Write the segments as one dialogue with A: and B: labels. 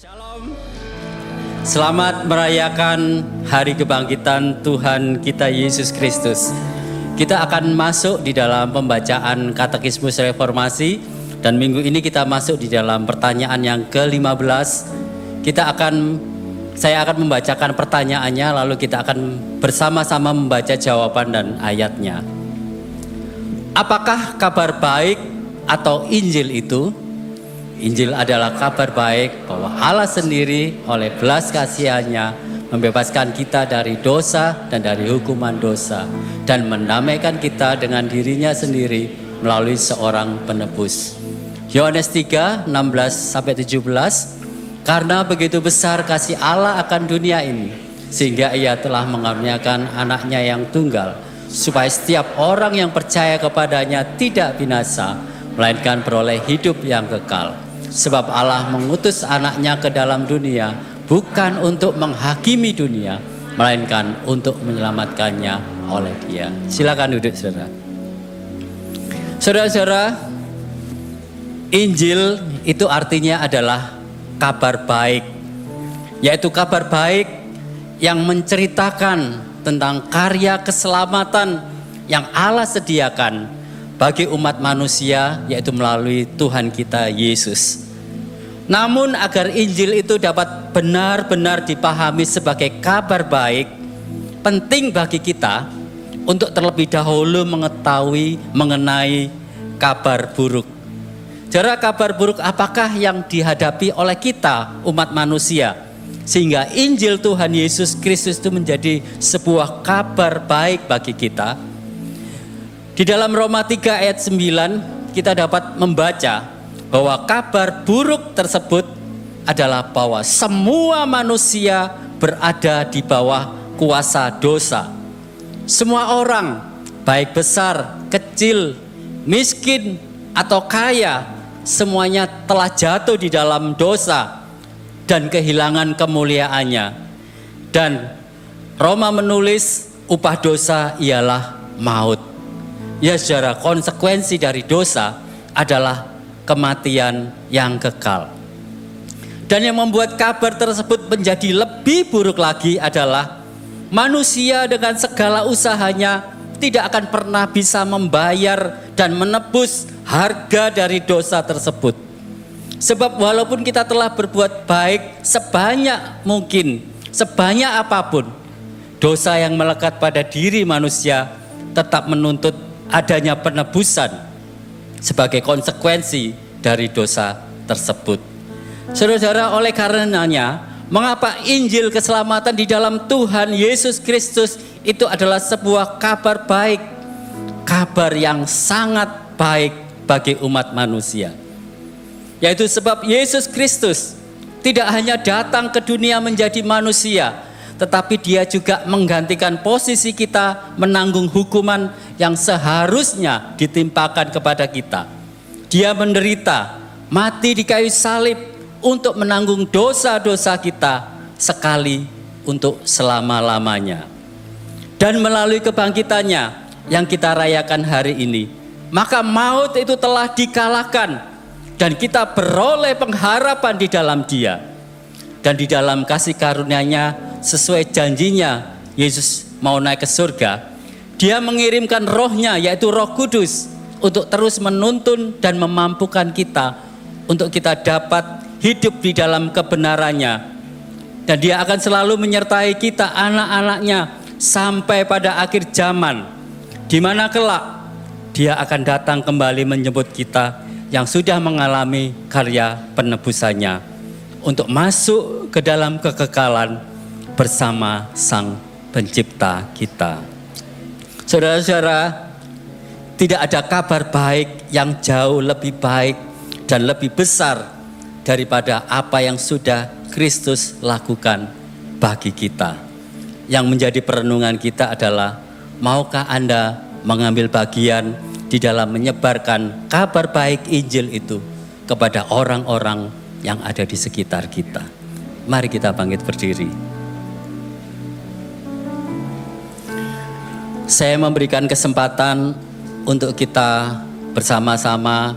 A: Shalom. Selamat merayakan hari kebangkitan Tuhan kita Yesus Kristus. Kita akan masuk di dalam pembacaan Katekismus Reformasi dan minggu ini kita masuk di dalam pertanyaan yang ke-15. Saya akan membacakan pertanyaannya, lalu kita akan bersama-sama membaca jawaban dan ayatnya. Apakah kabar baik atau Injil itu? Injil adalah kabar baik bahwa Allah sendiri oleh belas kasihan-Nya membebaskan kita dari dosa dan dari hukuman dosa dan mendamaikan kita dengan dirinya sendiri melalui seorang penebus. Yohanes 3, 16-17. Karena begitu besar kasih Allah akan dunia ini, sehingga Ia telah mengaruniakan anaknya yang tunggal, supaya setiap orang yang percaya kepadanya tidak binasa, melainkan beroleh hidup yang kekal. Sebab Allah mengutus anaknya ke dalam dunia bukan untuk menghakimi dunia, melainkan untuk menyelamatkannya oleh Dia. Silakan duduk, saudara. Saudara-saudara, Injil itu artinya adalah kabar baik, yaitu kabar baik yang menceritakan tentang karya keselamatan yang Allah sediakan bagi umat manusia, yaitu melalui Tuhan kita Yesus. Namun agar Injil itu dapat benar-benar dipahami sebagai kabar baik, penting bagi kita untuk terlebih dahulu mengetahui mengenai kabar buruk. Jadi kabar buruk apakah yang dihadapi oleh kita umat manusia, sehingga Injil Tuhan Yesus Kristus itu menjadi sebuah kabar baik bagi kita. Di dalam Roma 3 ayat 9 kita dapat membaca bahwa kabar buruk tersebut adalah bahwa semua manusia berada di bawah kuasa dosa. Semua orang, baik besar, kecil, miskin atau kaya, semuanya telah jatuh di dalam dosa dan kehilangan kemuliaannya. Dan Roma menulis upah dosa ialah maut. Ya, secara konsekuensi dari dosa adalah kematian yang kekal. Dan yang membuat kabar tersebut menjadi lebih buruk lagi adalah manusia dengan segala usahanya tidak akan pernah bisa membayar dan menebus harga dari dosa tersebut. Sebab walaupun kita telah berbuat baik sebanyak mungkin, sebanyak apapun, dosa yang melekat pada diri manusia tetap menuntut adanya penebusan sebagai konsekuensi dari dosa tersebut. Saudara-saudara, oleh karenanya, mengapa Injil keselamatan di dalam Tuhan Yesus Kristus itu adalah sebuah kabar baik, kabar yang sangat baik bagi umat manusia. Yaitu sebab Yesus Kristus tidak hanya datang ke dunia menjadi manusia, tetapi Dia juga menggantikan posisi kita menanggung hukuman yang seharusnya ditimpakan kepada kita. Dia menderita, mati di kayu salib untuk menanggung dosa-dosa kita sekali untuk selama-lamanya. Dan melalui kebangkitannya yang kita rayakan hari ini, maka maut itu telah dikalahkan dan kita beroleh pengharapan di dalam Dia. Dan di dalam kasih karunia-Nya, sesuai janjinya, Yesus mau naik ke surga. Dia mengirimkan rohnya, yaitu Roh Kudus, untuk terus menuntun dan memampukan kita untuk kita dapat hidup di dalam kebenarannya. Dan Dia akan selalu menyertai kita, anak-anaknya, sampai pada akhir zaman, di mana kelak Dia akan datang kembali menjemput kita yang sudah mengalami karya penebusannya untuk masuk ke dalam kekekalan bersama Sang Pencipta kita. Saudara-saudara, tidak ada kabar baik yang jauh lebih baik dan lebih besar daripada apa yang sudah Kristus lakukan bagi kita. Yang menjadi perenungan kita adalah, maukah Anda mengambil bagian di dalam menyebarkan kabar baik Injil itu kepada orang-orang yang ada di sekitar kita? Mari kita bangkit berdiri. Saya memberikan kesempatan untuk kita bersama-sama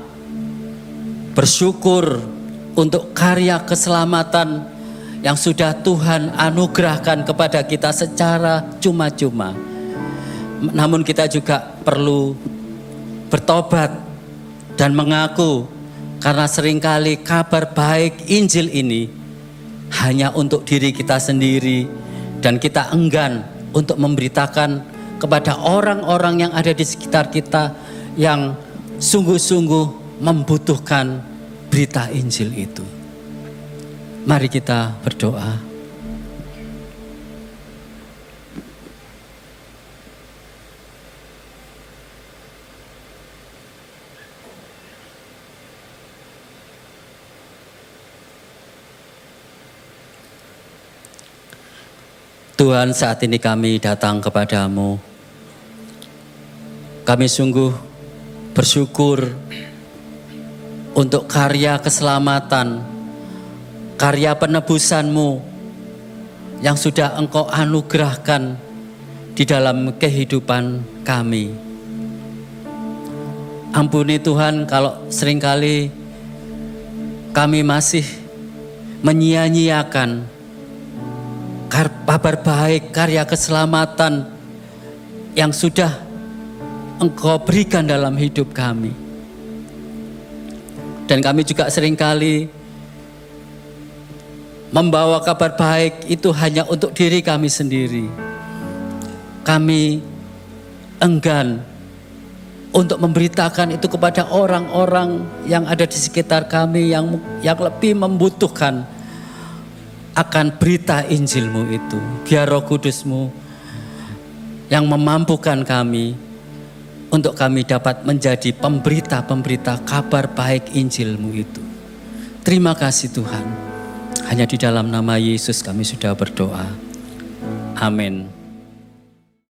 A: bersyukur untuk karya keselamatan yang sudah Tuhan anugerahkan kepada kita secara cuma-cuma. Namun kita juga perlu bertobat dan mengaku, karena seringkali kabar baik Injil ini hanya untuk diri kita sendiri, dan kita enggan untuk memberitakan kepada orang-orang yang ada di sekitar kita yang sungguh-sungguh membutuhkan berita Injil itu. Mari kita berdoa. Tuhan, saat ini kami datang kepadamu. Kami sungguh bersyukur untuk karya keselamatan, karya penebusan-Mu yang sudah Engkau anugerahkan di dalam kehidupan kami. Ampuni Tuhan kalau seringkali kami masih menyia-nyiakan kabar baik, karya keselamatan yang sudah Engkau berikan dalam hidup kami. Dan kami juga seringkali membawa kabar baik itu hanya untuk diri kami sendiri. Kami enggan untuk memberitakan itu kepada orang-orang yang ada di sekitar kami yang lebih membutuhkan akan berita Injil-Mu itu. Biar Roh Kudus-Mu yang memampukan kami untuk kami dapat menjadi pemberita-pemberita kabar baik Injil-Mu itu. Terima kasih Tuhan. Hanya di dalam nama Yesus kami sudah berdoa. Amin.